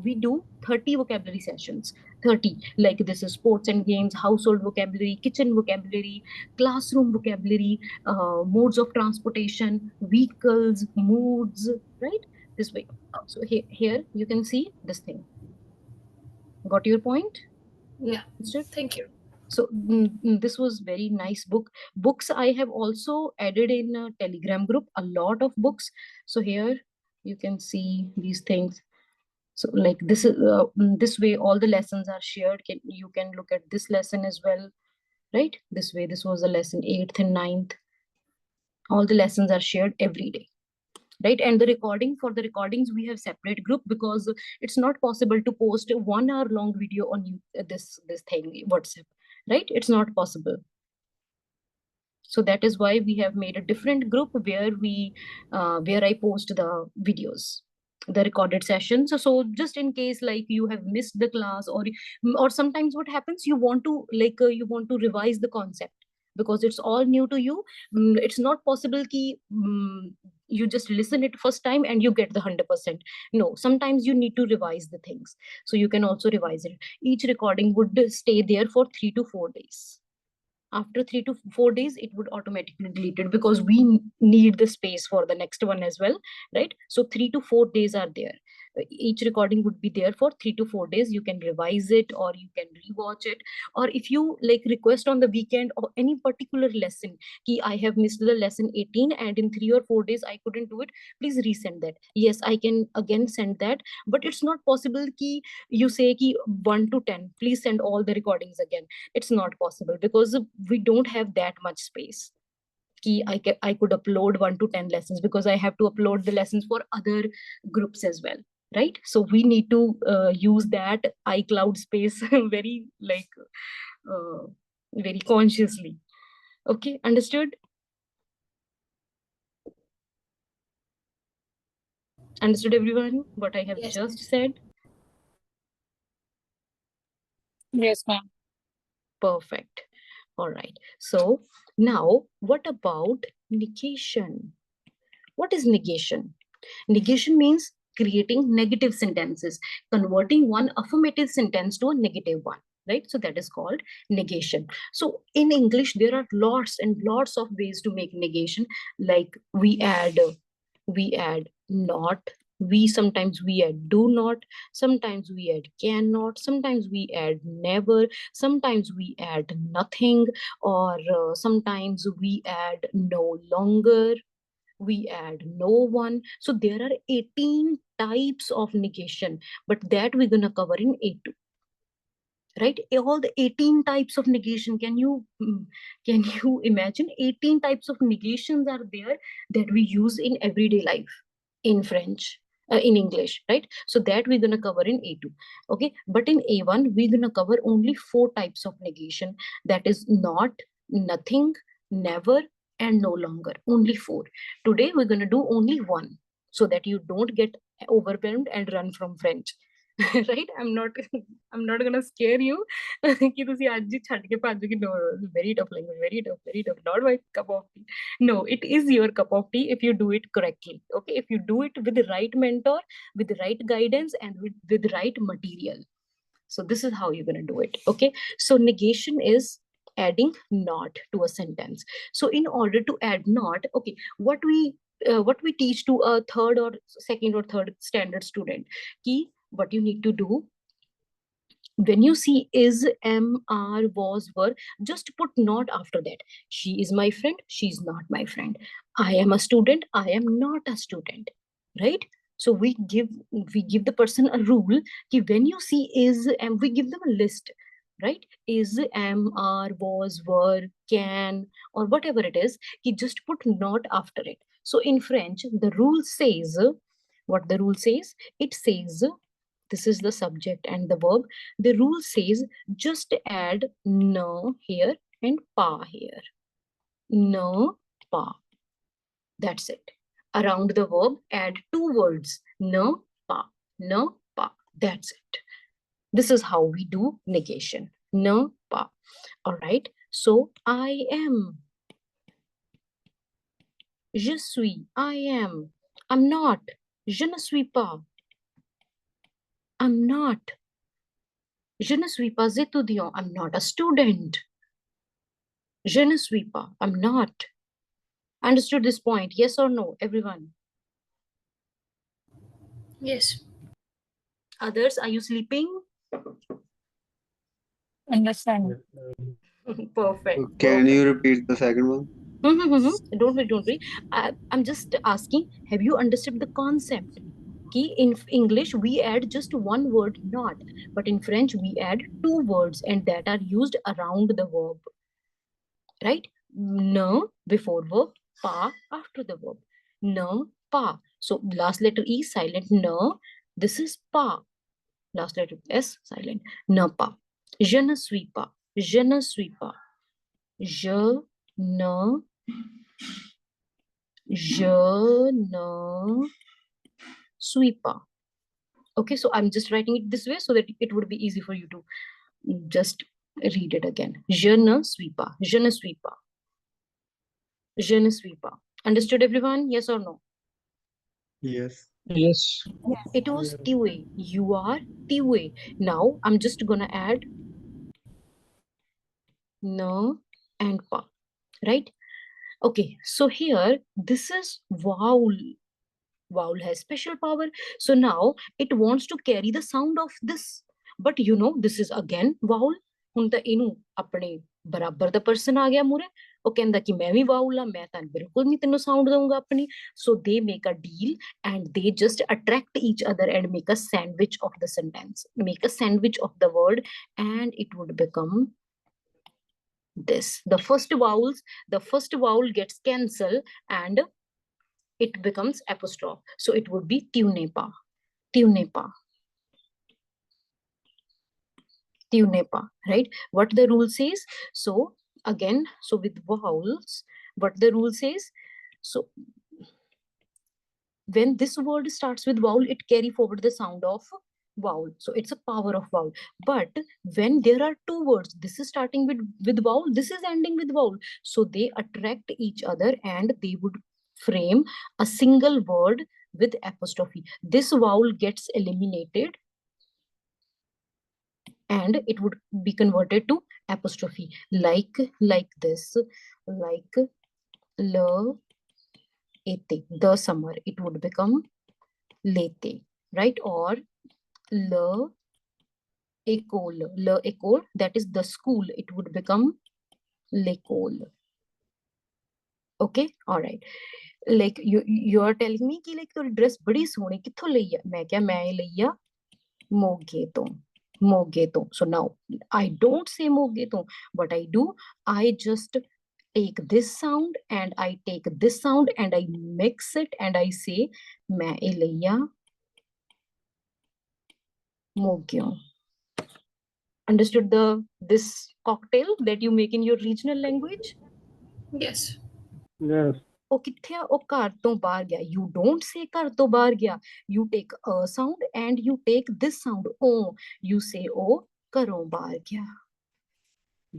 [SPEAKER 1] we do 30 vocabulary sessions. 30, like this is sports and games, household vocabulary, kitchen vocabulary, classroom vocabulary, modes of transportation, vehicles, moods, right? This way. So here you can see this thing. Got your point?
[SPEAKER 4] Yeah. Thank you.
[SPEAKER 1] So this was very nice book. Books I have also added in a Telegram group, a lot of books. So here You can see these things. So like this is this way all the lessons are shared. You can look at this lesson as well, right? This way, this was the lesson 8th and 9th. All the lessons are shared every day, right? And the recording, for the recordings we have separate group, because it's not possible to post a 1 hour long video on this thing WhatsApp, right? It's not possible. So that is why we have made a different group where where I post the videos, the recorded sessions. So just in case like you have missed the class, or sometimes what happens, you want to you want to revise the concept because it's all new to you. It's not possible ki you just listen it first time and you get the 100%. No, sometimes you need to revise the things. So you can also revise it. Each recording would stay there for 3 to 4 days. After 3 to 4 days, it would automatically delete it because we need the space for the next one as well, right? So 3 to 4 days are there. Each recording would be there for 3 to 4 days. You can revise it or you can rewatch it. Or if you like request on the weekend or any particular lesson, ki I have missed the lesson 18 and in 3 or 4 days I couldn't do it, please resend that. Yes, I can again send that, but it's not possible ki you say ki 1 to 10, please send all the recordings again. It's not possible because we don't have that much space. I could upload 1 to 10 lessons because I have to upload the lessons for other groups as well, right? So we need to use that iCloud space very very consciously. Okay, understood? Understood everyone what I have
[SPEAKER 4] Yes.
[SPEAKER 1] just said?
[SPEAKER 3] Yes, ma'am.
[SPEAKER 1] Perfect. All right. So now what about negation? What is negation? Negation means creating negative sentences, converting one affirmative sentence to a negative one, right? So that is called negation. So in English, there are lots and lots of ways to make negation. Like we add not, sometimes we add do not, sometimes we add cannot, sometimes we add never, sometimes we add nothing, or sometimes we add no longer, we add no one. So there are 18 types of negation, but that we're gonna cover in A2, right? All the 18 types of negation, can you imagine 18 types of negations are there that we use in everyday life in French, in English, right? So that we're gonna cover in A2. Okay, but in A1 we're gonna cover only 4 types of negation, that is not, nothing, never, and no longer. Only 4. Today we're gonna do only 1, so that you don't get overwhelmed and run from French. Right? I'm not gonna scare you कि तुसी आज ही छੱਡ के ਭੱਜ गए. No, very tough language, very tough, not my cup of tea. No, it is your cup of tea if you do it correctly. Okay, if you do it with the right mentor, with the right guidance, and with the right material. So this is how you're going to do it. Okay, so negation is adding not to a sentence. So in order to add not, okay, what we teach to a third or second or third standard student, key what you need to do when you see is, am, are, was, were, just put not after that. She is my friend, she's not my friend. I am a student, I am not a student, right? So we give the person a rule ki when you see is, and we give them a list, right? Is, am, are, was, were, can, or whatever it is, ki just put not after it. So in French, the rule says, what the rule says, it says, this is the subject and the verb. The rule says just add no here and pa here. No, pa. That's it. Around the verb, add 2 words. No, pa. No, pa. That's it. This is how we do negation. No, pa. All right. So I am. Je suis. I am. I'm not. Je ne suis pas. I'm not. Je ne suis pas étudiant. I'm not a student. Je ne suis pas. I'm not. Understood this point? Yes or no, everyone?
[SPEAKER 4] Yes.
[SPEAKER 1] Others, are you sleeping?
[SPEAKER 3] Understand.
[SPEAKER 2] Yes.
[SPEAKER 1] Perfect.
[SPEAKER 2] Can
[SPEAKER 1] Perfect.
[SPEAKER 2] you repeat the second one?
[SPEAKER 1] Don't worry. I'm just asking, have you understood the concept? In English, we add just one word, not. But in French, we add two words and that are used around the verb. Right? Ne before verb, pa after the verb. Ne, pa. So last letter E silent, ne. This is pa. Last letter S silent, ne pas. Je ne suis pas. Je ne suis pas. Je ne suis pas. Okay, so I'm just writing it this way so that it would be easy for you to just read it again. Je ne suis pas. Je ne suis pas. Je ne suis pas. Understood, everyone? Yes or no?
[SPEAKER 2] Yes.
[SPEAKER 3] Yes.
[SPEAKER 1] It was
[SPEAKER 2] Yeah.
[SPEAKER 1] tiwe. You are tiwe. Now I'm just gonna add ne and pa. Right? Okay, so here this is vowel. Vowel has special power. So now it wants to carry the sound of this. But you know, this is again vowel. ਹੁਣ ਤਾਂ ਇਹਨੂੰ ਆਪਣੇ ਬਰਾਬਰ ਦਾ person ਆ ਗਿਆ ਮੂਰੇ ਉਹ ਕਹਿੰਦਾ ਕਿ ਮੈਂ ਵੀ ਵਾਉਲ ਆ ਮੈਂ ਤਾਂ ਬਿਲਕੁਲ ਨਹੀਂ ਤੈਨੂੰ ਸਾਊਂਡ ਦਊਂਗਾ ਆਪਣੀ so they make a deal and they just attract each other and make a sandwich of the sentence make a sandwich of the word and it would become this. The first vowel gets cancelled and it becomes apostrophe. So it would be tunepa, tunepa, tunepa, right? What the rule says. So again, so with vowels, what the rule says. So when this word starts with vowel, it carry forward the sound of vowel. So it's a power of vowel. But when there are two words, this is starting with vowel, this is ending with vowel. So they attract each other and they would frame a single word with apostrophe. This vowel gets eliminated and it would be converted to apostrophe, like this, like le ete, the summer, it would become lete, right? Or le école, that is the school, it would become l'école. Okay, all right. Like you are telling me कि like your dress बड़ी सोहनी किथों ਲਈ ਆ मैं क्या मैं ਲਈ ਆ मोगे तो so now I don't say मोगे तो what I do I just take this sound and I take this sound and I mix it and I say मैं ਇਹ ਲਈ ਆ मोग्यों. Understood this cocktail that you make in your regional language?
[SPEAKER 4] Yes.
[SPEAKER 2] Yes.
[SPEAKER 1] ਉਹ ਕਿੱਥੇ ਆ ਉਹ ਘਰ ਤੋਂ ਬਾਹਰ ਗਿਆ you don't say ਘਰ ਤੋਂ ਬਾਹਰ ਗਿਆ you take a sound and you take this sound oh you say ਉਹ ਘਰੋਂ ਬਾਹਰ ਗਿਆ.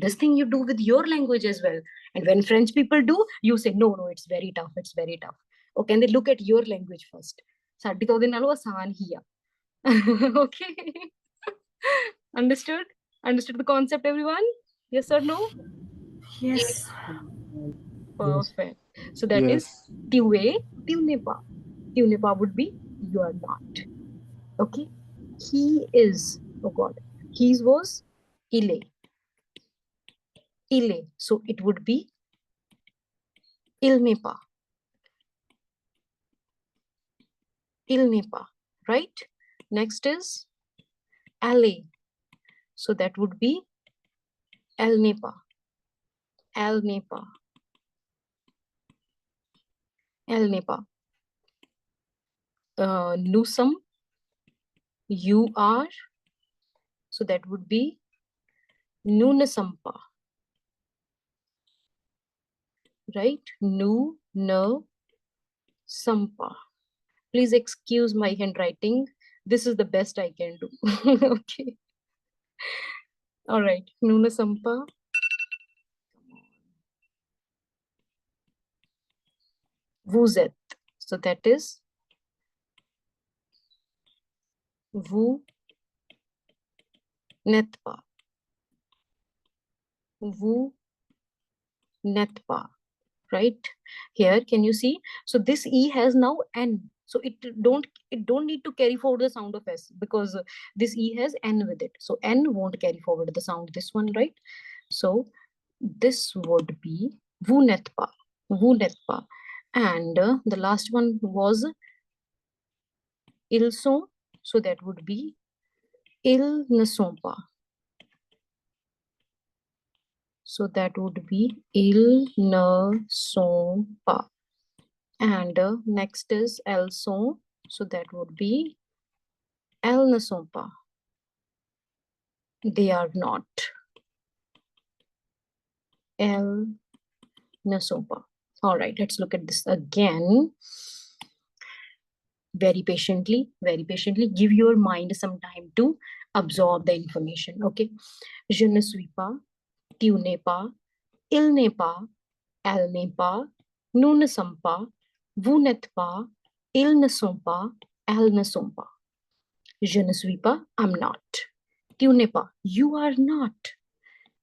[SPEAKER 1] This thing you do with your language as well. And when French people do, you say no it's very tough, it's very tough. ਉਹ ਕਹਿੰਦੇ look at your language first. ਸਾਡੀ ਤਾਂ ਉਹਦੇ ਨਾਲੋਂ ਆਸਾਨ ਹੀ ਆ. Okay. Understood the concept, everyone? Yes or no?
[SPEAKER 7] Yes.
[SPEAKER 1] Perfect. So that is tuwe, tunepa. Tunepa would be you are not. Okay. He is. Oh God. His was ile. Ile. So it would be ilnepa. Ilnepa. Right? Next is ale. So that would be alnepa. Alnepa. Alnepa. Nusam, you are, so that would be nunasampa, right? Nu, na, sampa. Please excuse my handwriting. This is the best I can do. Okay. All right. Nunasampa. Vuzet. So that is Vu Netpa. Vu Netpa. Right here, can you see? So this E has now N. So it don't need to carry forward the sound of S because this E has N with it. So N won't carry forward the sound, this one, right? So this would be Vu Netpa. vous n'êtes pas. And the last one was ils sont, so that would be ils ne sont pas. So that would be ils ne sont pas. And next is elles sont, so that would be elles ne sont pas. They are not. Elles ne sont pas. All right, let's look at this again. Very patiently, give your mind some time to absorb the information. Okay. Je ne suis pas, tu n'es pas, il n'est pas, elle n'est pas, nous ne sommes pas, vous n'êtes pas, ils ne sont pas, elles ne sont pas. Je ne suis pas, I'm not. Tu n'es pas, you are not.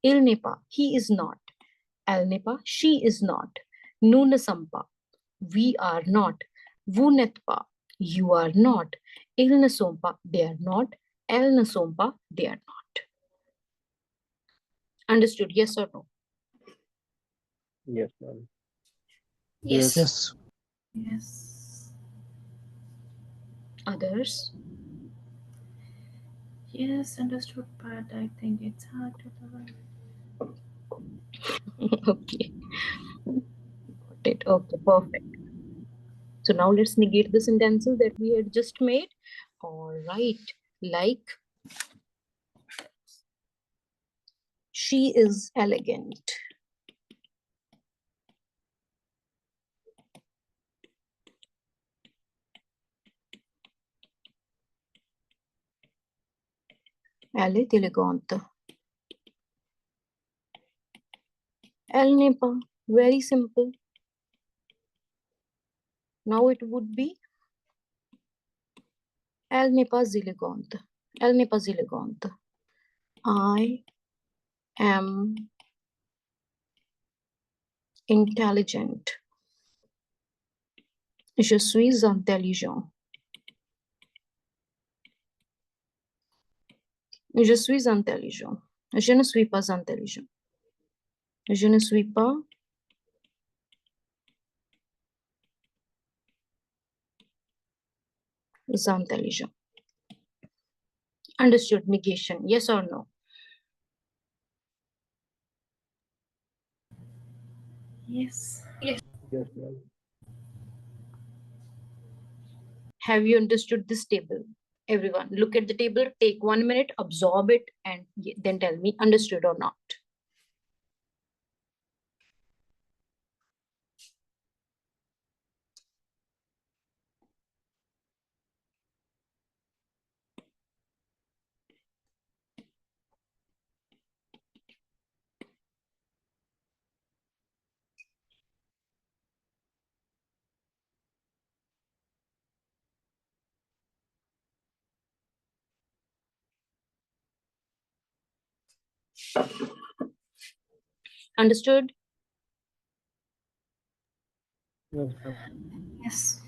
[SPEAKER 1] Il n'est pas, he is not. Elle n'est pas, she is not. Nous ne sommes pas, we are not. Vous n'êtes pas, you are not. Ils ne sont pas, they are not. Elles ne sont pas, they are not. Understood? Yes or no?
[SPEAKER 2] Yes, ma'am.
[SPEAKER 4] Yes.
[SPEAKER 2] Yes.
[SPEAKER 4] Yes.
[SPEAKER 1] Others?
[SPEAKER 4] Yes, understood, but I think it's hard to learn.
[SPEAKER 1] Okay. Got it. Okay, perfect. So now let's negate the sentences that we had just made. All right. Like, she is elegant. Elle est élégante. Elle n'est pas. Very simple. Now it would be elle n'est pas élégante. Elle n'est pas élégante. I am intelligent. Je suis intelligent. Je suis intelligent. Je ne suis pas intelligent. Je ne suis pas intelligent. Understood? Negation. Yes or no?
[SPEAKER 4] Yes. Yes.
[SPEAKER 2] Yes, ma'am.
[SPEAKER 1] Have you understood this table? Everyone, look at the table, take 1 minute, absorb it, and then tell me understood or not. Understood?
[SPEAKER 2] Yes, ma'am.
[SPEAKER 4] Yes.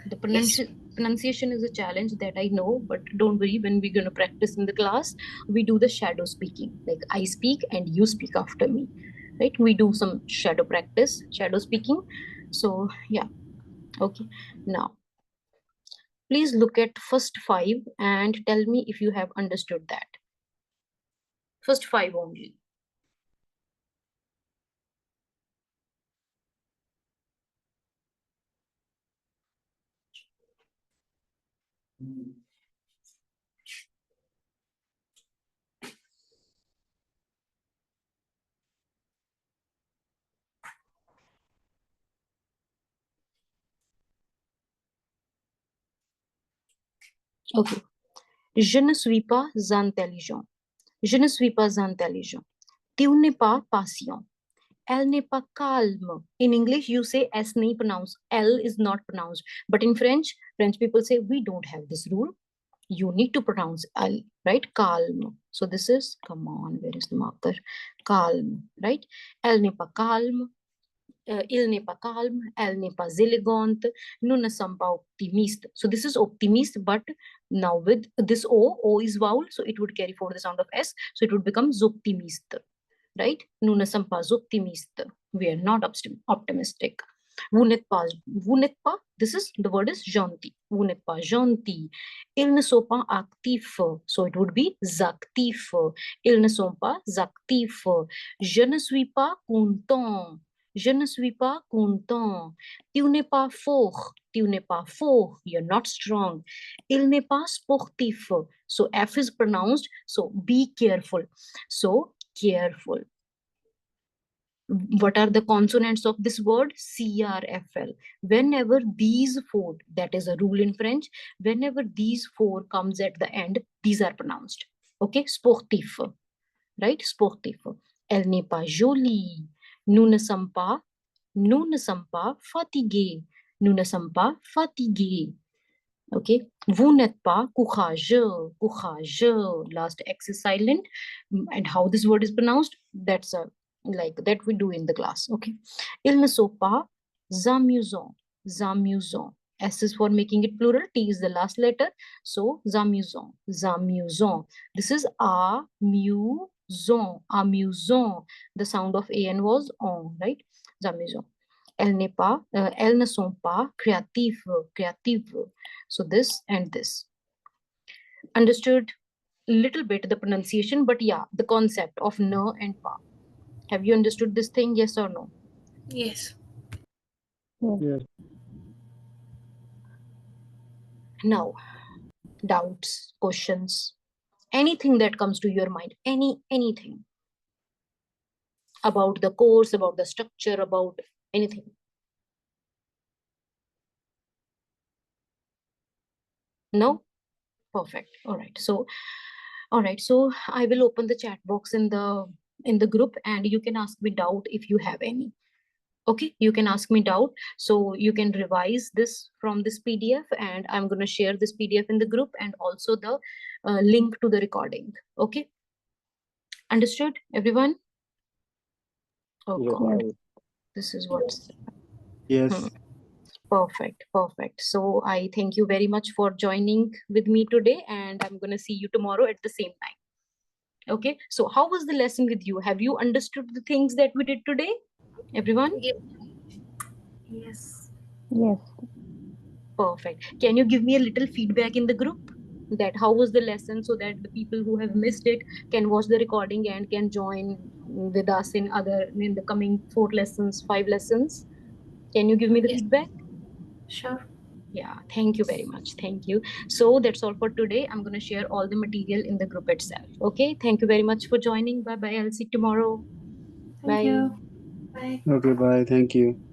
[SPEAKER 1] The pronunciation is a challenge that I know, but don't worry, when we're going to practice in the class, we do the shadow speaking. Like I speak and you speak after me, right? We do some shadow practice, shadow speaking. So yeah, okay. Now, please look at first 5 and tell me if you have understood that. First 5 only. Okay. Je ne suis pas intelligent. Je ne suis pas intelligent. Tu n'es pas patient. Elle n'est pas calme. In English, you say S nahi pronounced. L is not pronounced. But in French people say, we don't have this rule. You need to pronounce L, right? Calme. So this is, come on, where is the marker? Calme, right? Elle n'est pas calme. Il n'est pas calme. Elle n'est pas élégante. Nous ne sommes pas optimistes. So this is optimist, but now with this O is vowel, so it would carry forward the sound of S. So it would become optimiste, right? Nous ne sommes pas optimistes. We are not optimistic. Vous n'êtes pas, this is, the word is gentil. Vous n'êtes pas gentil. Ils ne sont pas actifs. So it would be actifs. Ils ne sont pas actifs. Je ne suis pas content. Je ne suis pas content. Tu n'es pas fort. Tu n'es pas fort. You're not strong. Il n'est pas sportif. So F is pronounced. So be careful. So careful. What are the consonants of this word? CRFL. Whenever these four, that is a rule in French, whenever these four comes at the end, these are pronounced. Okay, sportif, right? Sportif. Elle n'est pas jolie. Nous ne sommes pas fatigués. Nous ne sommes pas fatigués. Okay, vous n'êtes pas courageux. Courageux. Last X is silent. And how this word is pronounced? That's a like that we do in the class. Okay, ils ne sont pas amusants. Amusants. S is for making it plural. T is the last letter. So amusants. Amusants. This is amusant. Amusant. The sound of an was on, right? Amusant. Elles ne sont pas créatives. Créatives. So this and this. Understood little bit the pronunciation, but yeah, the concept of ne and pa. Have you understood this thing? Yes or no?
[SPEAKER 4] Yes.
[SPEAKER 2] Yes.
[SPEAKER 1] Now, doubts, questions, anything that comes to your mind, anything about the course, about the structure, about anything. No? Perfect. All right. So I will open the chat box in the group, and you can ask me doubt if you have any. Okay, you can ask me doubt. So you can revise this from this PDF, and I'm going to share this PDF in the group and also the link to the recording. Okay. Understood, everyone? Oh
[SPEAKER 2] Yes,
[SPEAKER 1] God,
[SPEAKER 2] ma'am.
[SPEAKER 1] this is what's
[SPEAKER 7] Yes.
[SPEAKER 1] perfect. Perfect. So I thank you very much for joining with me today, and I'm going to see you tomorrow at the same time. Okay. So how was the lesson with you? Have you understood the things that we did today? Everyone?
[SPEAKER 4] Yes.
[SPEAKER 3] Yes.
[SPEAKER 1] Perfect. Can you give me a little feedback in the group that how was the lesson, so that the people who have missed it can watch the recording and can join with us in the coming 4 lessons, 5 lessons? Can you give me the
[SPEAKER 4] Yes.
[SPEAKER 1] feedback?
[SPEAKER 4] Sure.
[SPEAKER 1] Yeah, thank you very much. Thank you. So that's all for today. I'm going to share all the material in the group itself. Okay. Thank you very much for joining. Bye bye. I'll see you tomorrow.
[SPEAKER 4] Thank
[SPEAKER 1] Bye.
[SPEAKER 4] you. Bye.
[SPEAKER 7] Okay, bye. Thank you.